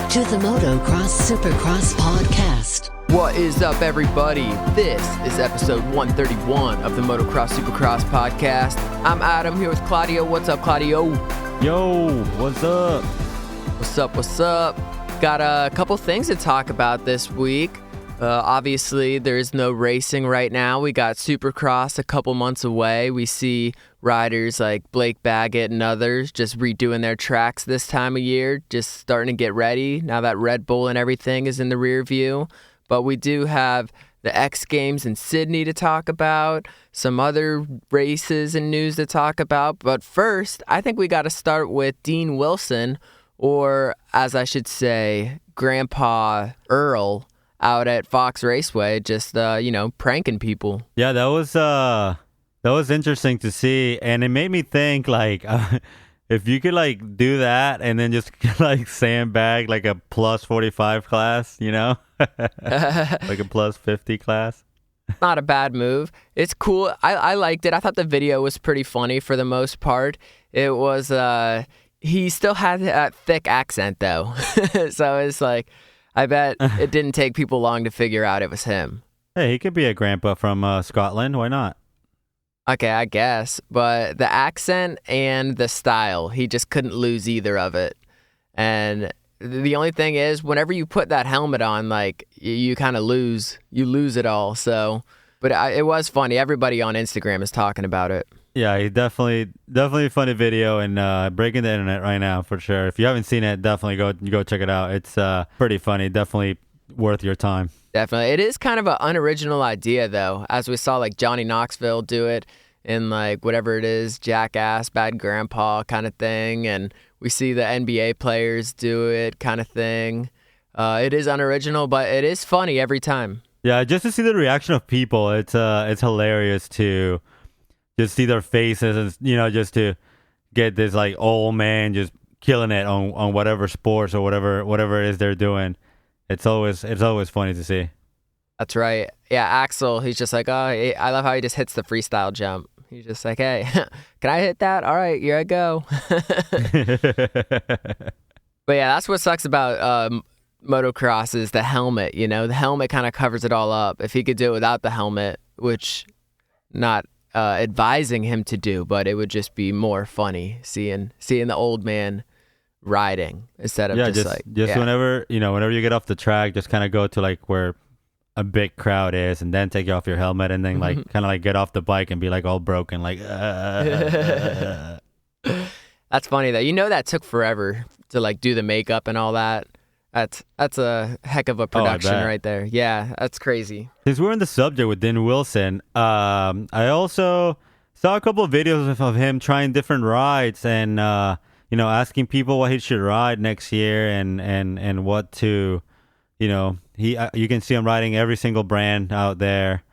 to the Motocross Supercross podcast. What is up, everybody? This is episode 131 of the Motocross Supercross podcast. I'm Adam here with Claudio. What's up, Claudio? Yo, what's up? What's up? Got a couple things to talk about this week. Obviously, there is no racing right now. We got Supercross a couple months away. We see riders like Blake Baggett and others just redoing their tracks this time of year, just starting to get ready now that Red Bull and everything is in the rear view. But we do have the X Games in Sydney to talk about, some other races and news to talk about. But first, I think we got to start with Dean Wilson, or as I should say, Grandpa Earl, out at Fox Raceway, just pranking people. Yeah, that was interesting to see, and it made me think like if you could like do that and then just like sandbag like a plus 45 class, like a plus 50 class. Not a bad move. It's cool. I liked it. I thought the video was pretty funny for the most part. It was he still had that thick accent though, so it's like, I bet it didn't take people long to figure out it was him. Hey, he could be a grandpa from Scotland. Why not? Okay, I guess. But the accent and the style, he just couldn't lose either of it. And the only thing is, whenever you put that helmet on, like, you kind of lose it all. So, but it was funny. Everybody on Instagram is talking about it. Yeah, he definitely a funny video and breaking the internet right now for sure. If you haven't seen it, definitely go check it out. It's pretty funny. Definitely worth your time. Definitely. It is kind of an unoriginal idea though, as we saw like Johnny Knoxville do it in like whatever it is, Jackass, Bad Grandpa kind of thing, and we see the NBA players do it kind of thing. It is unoriginal, but it is funny every time. Yeah, just to see the reaction of people, it's hilarious to just see their faces and, just to get this, like, old man just killing it on whatever sports or whatever it is they're doing. It's always funny to see. That's right. Yeah, Axel, he's just like, oh, I love how he just hits the freestyle jump. He's just like, hey, can I hit that? All right, here I go. But, yeah, that's what sucks about motocross is the helmet, The helmet kind of covers it all up. If he could do it without the helmet, which not advising him to do, but it would just be more funny seeing the old man riding instead of whenever you get off the track, just kind of go to like where a big crowd is and then take off your helmet and then like kind of like get off the bike and be like all broken like That's funny though. That took forever to like do the makeup and all that. That's a heck of a production right there. Yeah, that's crazy. Since we're in the subject with Dean Wilson, I also saw a couple of videos of him trying different rides and asking people what he should ride next year and what to, you can see him riding every single brand out there,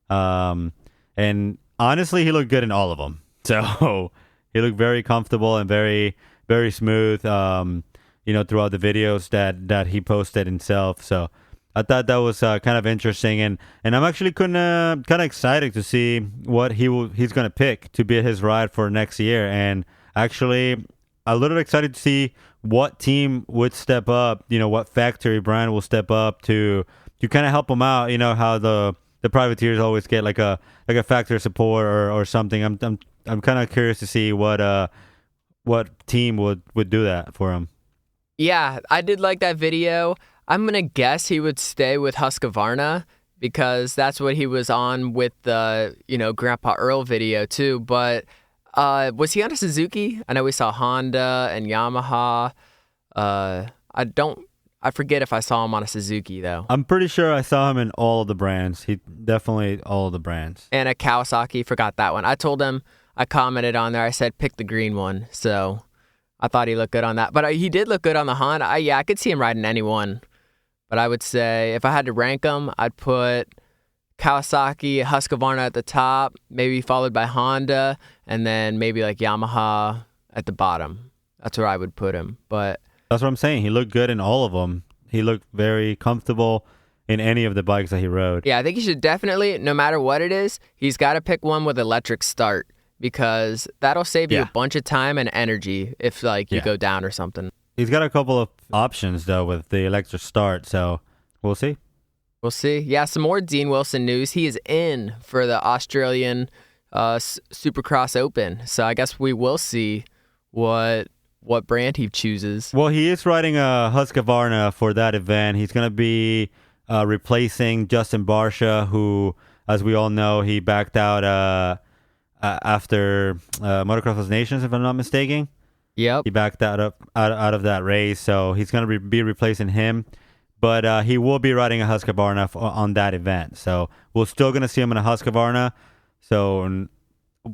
and honestly, he looked good in all of them. So he looked very comfortable and very, very smooth. Throughout the videos that he posted himself. So I thought that was kind of interesting. And I'm actually kind of excited to see what he's going to pick to be his ride for next year. And actually a little excited to see what team would step up, what factory brand will step up to kind of help him out. How the privateers always get like a factory support or something. I'm kind of curious to see what team would do that for him. Yeah, I did like that video. I'm going to guess he would stay with Husqvarna because that's what he was on with the, Grandpa Earl video too. But was he on a Suzuki? I know we saw Honda and Yamaha. I forget if I saw him on a Suzuki though. I'm pretty sure I saw him in all of the brands. He definitely all of the brands. And a Kawasaki, forgot that one. I told him, I commented on there, I said pick the green one. So I thought he looked good on that. But he did look good on the Honda. I could see him riding any one. But I would say if I had to rank them, I'd put Kawasaki, Husqvarna at the top, maybe followed by Honda, and then maybe like Yamaha at the bottom. That's where I would put him. But that's what I'm saying. He looked good in all of them. He looked very comfortable in any of the bikes that he rode. Yeah, I think he should definitely, no matter what it is, he's got to pick one with electric start. Because that'll save you a bunch of time and energy if you go down or something. He's got a couple options though with the electric start. So we'll see. We'll see. Yeah, some more Dean Wilson news. He is in for the Australian Supercross Open. So I guess we will see what brand he chooses. Well, he is riding a Husqvarna for that event. He's going to be replacing Justin Barcia, who, as we all know, he backed out after Motocross Nations, if I'm not mistaken. Yep. He backed out of that race, so he's going to be replacing him. But he will be riding a Husqvarna on that event. So we're still going to see him in a Husqvarna. So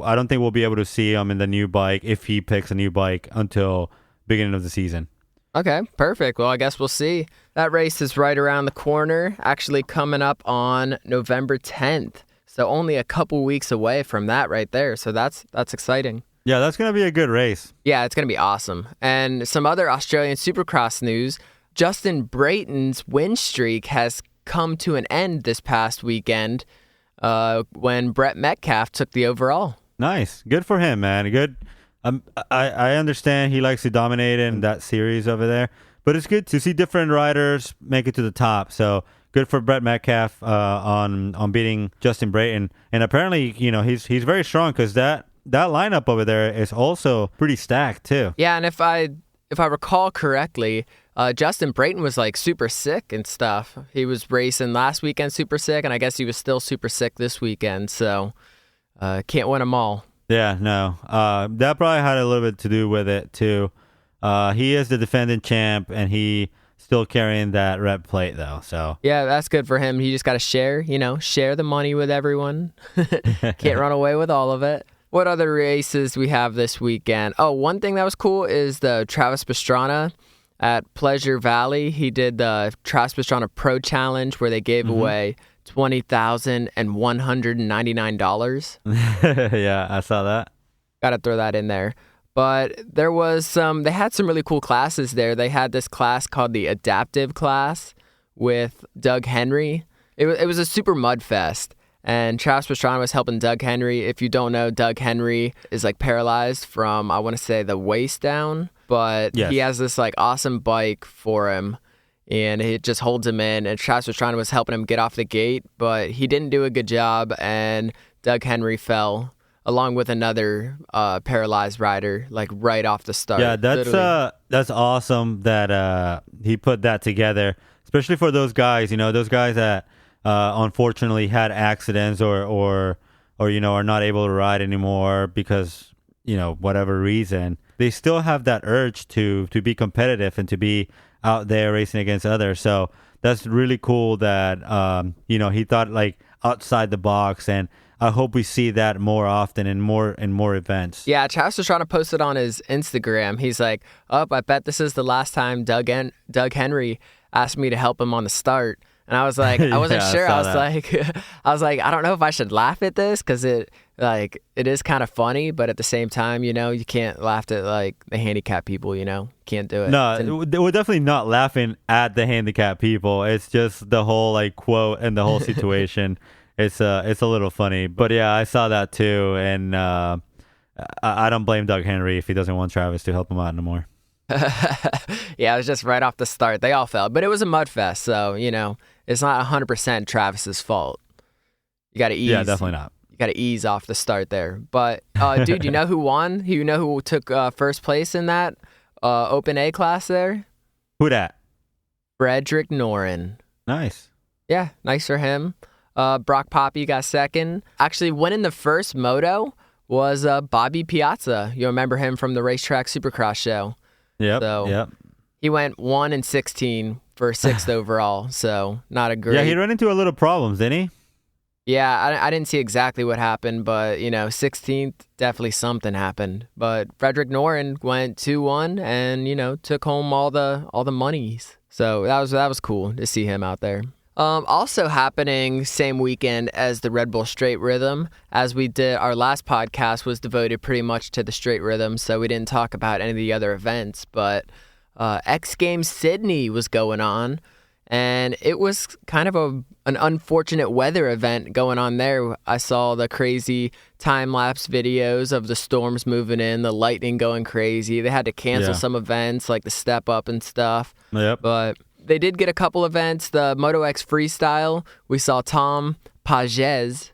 I don't think we'll be able to see him in the new bike if he picks a new bike until beginning of the season. Okay, perfect. Well, I guess we'll see. That race is right around the corner, actually coming up on November 10th. So only a couple weeks away from that right there. So that's exciting. Yeah, that's going to be a good race. Yeah, it's going to be awesome. And some other Australian Supercross news. Justin Brayton's win streak has come to an end this past weekend when Brett Metcalf took the overall. Nice. Good for him, man. Good. I understand he likes to dominate in that series over there, but it's good to see different riders make it to the top. So good for Brett Metcalf on beating Justin Brayton. And apparently, he's very strong because that lineup over there is also pretty stacked too. Yeah, and if I recall correctly, Justin Brayton was like super sick and stuff. He was racing last weekend super sick, and I guess he was still super sick this weekend. So can't win them all. Yeah, no. That probably had a little bit to do with it too. He is the defending champ, and he still carrying that red plate though. So yeah, that's good for him. He just got to share the money with everyone. Can't run away with all of it. What other races we have this weekend? Oh, one thing that was cool is the Travis Pastrana at Pleasure Valley. He did the Travis Pastrana Pro Challenge where they gave away $20,199. Yeah, I saw that. Got to throw that in there. But there was they had some really cool classes there. They had this class called the Adaptive class with Doug Henry. It was a super mud fest. And Travis Pastrana was helping Doug Henry. If you don't know, Doug Henry is like paralyzed from, I want to say, the waist down. But yes, he has this like awesome bike for him, and it just holds him in. And Travis Pastrana was helping him get off the gate, but he didn't do a good job, and Doug Henry fell along with another paralyzed rider, like right off the start. Yeah, that's awesome that he put that together, especially for those guys. Those guys that unfortunately had accidents or are not able to ride anymore because whatever reason. They still have that urge to be competitive and to be out there racing against others. So that's really cool that he thought like outside the box, and I hope we see that more often in more events. Yeah, Travis was trying to post it on his Instagram. He's like, I bet this is the last time Doug Henry asked me to help him on the start. And I was like, I wasn't sure. I was like, I don't know if I should laugh at this because it is kind of funny, but at the same time, you can't laugh at like the handicapped people. Can't do it. No, we're definitely not laughing at the handicapped people. It's just the whole like quote and the whole situation. It's a little funny, but yeah, I saw that too, and I don't blame Doug Henry if he doesn't want Travis to help him out anymore. Yeah, it was just right off the start. They all fell, but it was a mud fest, so it's not 100% Travis's fault. You got to ease. Yeah, definitely not. You got to ease off the start there. But dude, you know who won? You know who took first place in that Open A class there? Who that? Frederick Noren. Nice. Yeah, nice for him. Brock Poppy got second. Actually, winning the first moto was Bobby Piazza. You remember him from the Racetrack Supercross show. Yep. So yep. He went 1-16 for sixth overall. So not a great. Yeah, he ran into a little problems, didn't he? Yeah, I didn't see exactly what happened, but 16th, definitely something happened. But Frederick Noren went 2-1 and took home all the monies. So that was cool to see him out there. Also happening same weekend as the Red Bull Straight Rhythm, as we did, our last podcast was devoted pretty much to the Straight Rhythm, so we didn't talk about any of the other events, but X Games Sydney was going on, And it was kind of an unfortunate weather event going on there. I saw the crazy time-lapse videos of the storms moving in, the lightning going crazy. They had to cancel some events, like the Step Up and stuff. Yep. But they did get a couple events. The Moto X Freestyle, we saw Tom Pages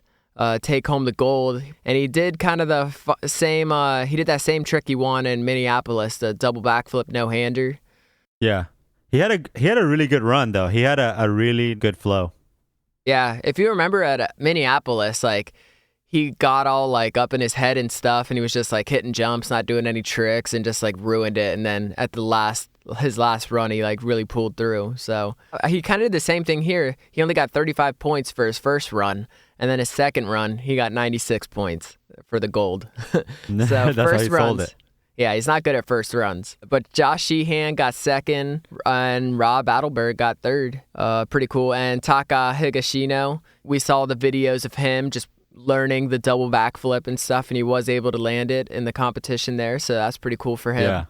take home the gold. And he did kind of the same, he did that same trick he won in Minneapolis, the double backflip no-hander. Yeah. He had a really good run, though. He had a really good flow. Yeah, if you remember at Minneapolis, like, he got all, like, up in his head and stuff, and he was just, like, hitting jumps, not doing any tricks, and just, like, ruined it. And then at his last run, he, like, really pulled through. So he kind of did the same thing here. He only got 35 points for his first run, and then his second run, he got 96 points for the gold. So That's first how he runs, sold it. yeah, he's not good at first runs. But Josh Sheehan got second, and Rob Adelberg got third. Pretty cool. And Taka Higashino, we saw the videos of him just learning the double backflip and stuff, and he was able to land it in the competition there. So that's pretty cool for him.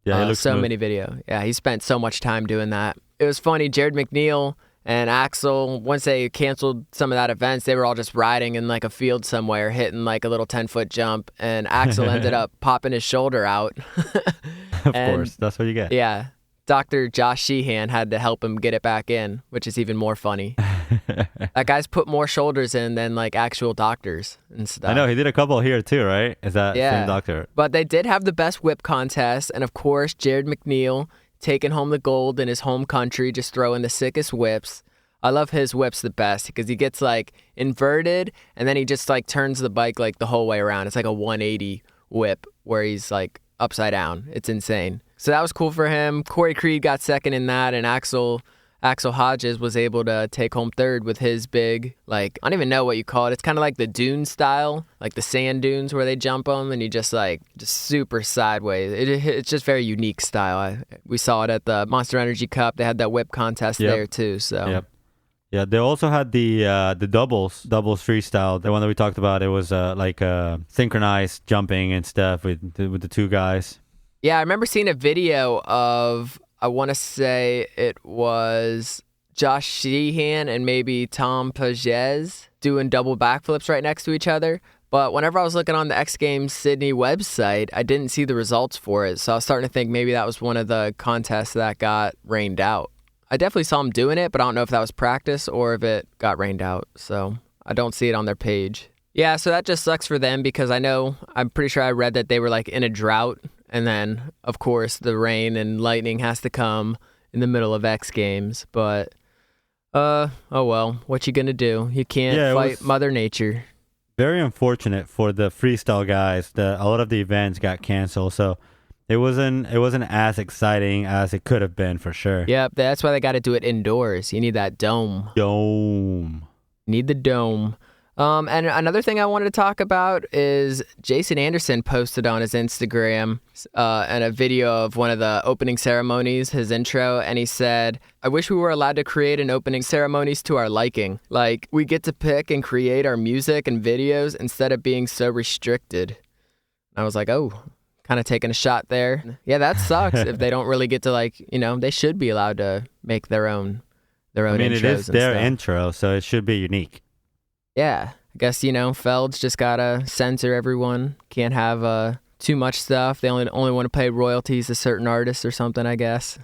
Yeah, he looks so smooth. many video. Yeah, he spent so much time doing that. It was funny. Jared McNeil and Axel, once they canceled some of that events, they were all just riding in like a field somewhere, hitting like a little 10-foot jump, and Axel ended up popping his shoulder out. Of course, that's what you get. Yeah, Dr. Josh Sheehan had to help him get it back in, which is even more funny. That guy's put more shoulders in than like actual doctors and stuff. I know, he did a couple here too, right? Is that Yeah. same doctor? But they did have the best whip contest, and of course, Jared McNeil taking home the gold in his home country, just throwing the sickest whips. I love his whips the best because he gets like inverted, and then he just like turns the bike like the whole way around. It's like a 180 whip where he's like upside down. It's insane. So that was cool for him. Corey Creed got second in that, and Axel Hodges was able to take home third with his big, like, I don't even know what you call it. It's kind of like the dune style, like the sand dunes where they jump them and you just super sideways. It's just very unique style. We saw it at the Monster Energy Cup. They had that whip contest there too. So. Yep. Yeah, they also had the doubles freestyle. The one that we talked about. It was synchronized jumping and stuff with the two guys. Yeah, I remember seeing a video of, I want to say it was Josh Sheehan and maybe Tom Pages doing double backflips right next to each other. But whenever I was looking on the X Games Sydney website, I didn't see the results for it. So I was starting to think maybe that was one of the contests that got rained out. I definitely saw them doing it, but I don't know if that was practice or if it got rained out. So I don't see it on their page. Yeah, so that just sucks for them because I'm pretty sure I read that they were like in a drought. And then, of course, the rain and lightning has to come in the middle of X Games. But, oh well, what you gonna do? You can't fight Mother Nature. Very unfortunate for the freestyle guys. A lot of the events got canceled, so it wasn't as exciting as it could have been for sure. Yep, that's why they got to do it indoors. You need that dome. Need the dome. And another thing I wanted to talk about is Jason Anderson posted on his Instagram and a video of one of the opening ceremonies, his intro, and he said, "I wish we were allowed to create an opening ceremonies to our liking. Like, we get to pick and create our music and videos instead of being so restricted." I was like, oh, kind of taking a shot there. Yeah, that sucks if they don't really get to they should be allowed to make their own intros. I mean, it is their stuff. intro, so it should be unique. Yeah, I guess, Feld's just gotta censor everyone. Can't have too much stuff. They only want to pay royalties to certain artists or something, I guess.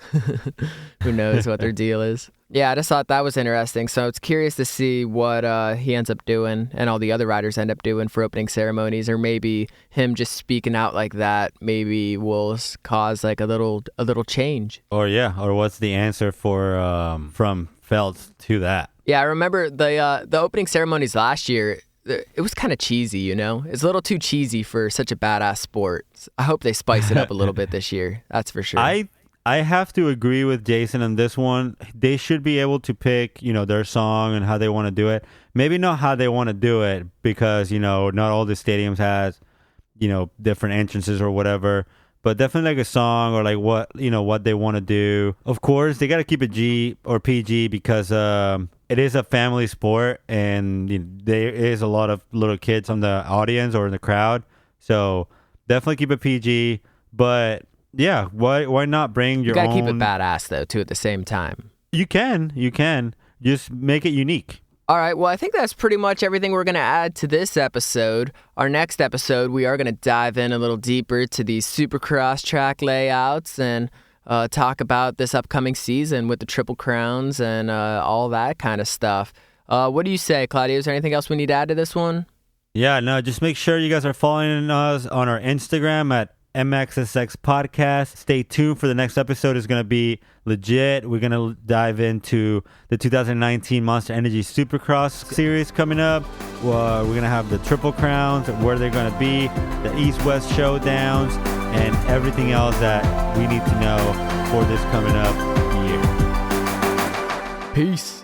Who knows what their deal is. Yeah, I just thought that was interesting. So it's curious to see what he ends up doing and all the other riders end up doing for opening ceremonies, or maybe him just speaking out like that maybe will cause like a little change. Or what's the answer for from Feld to that? Yeah, I remember the opening ceremonies last year. It was kind of cheesy, It's a little too cheesy for such a badass sport. I hope they spice it up a little bit this year. That's for sure. I have to agree with Jason on this one. They should be able to pick, their song and how they want to do it. Maybe not how they want to do it because, not all the stadiums has, different entrances or whatever. But definitely like a song or like what they want to do. Of course, they got to keep it G or PG because it is a family sport and there is a lot of little kids on the audience or in the crowd. So definitely keep it PG. But yeah, why not bring your own? You got to keep it badass though too at the same time. You can. Just make it unique. All right, well, I think that's pretty much everything we're going to add to this episode. Our next episode, we are going to dive in a little deeper to these Supercross track layouts and talk about this upcoming season with the Triple Crowns and all that kind of stuff. What do you say, Claudio? Is there anything else we need to add to this one? Yeah, no, just make sure you guys are following us on our Instagram at MXSX Podcast. Stay tuned for the next episode. Is going to be legit. We're going to dive into the 2019 Monster Energy Supercross series coming up. We're going to have the Triple Crowns, where they're going to be, the East-West Showdowns, and everything else that we need to know for this coming up year. Peace.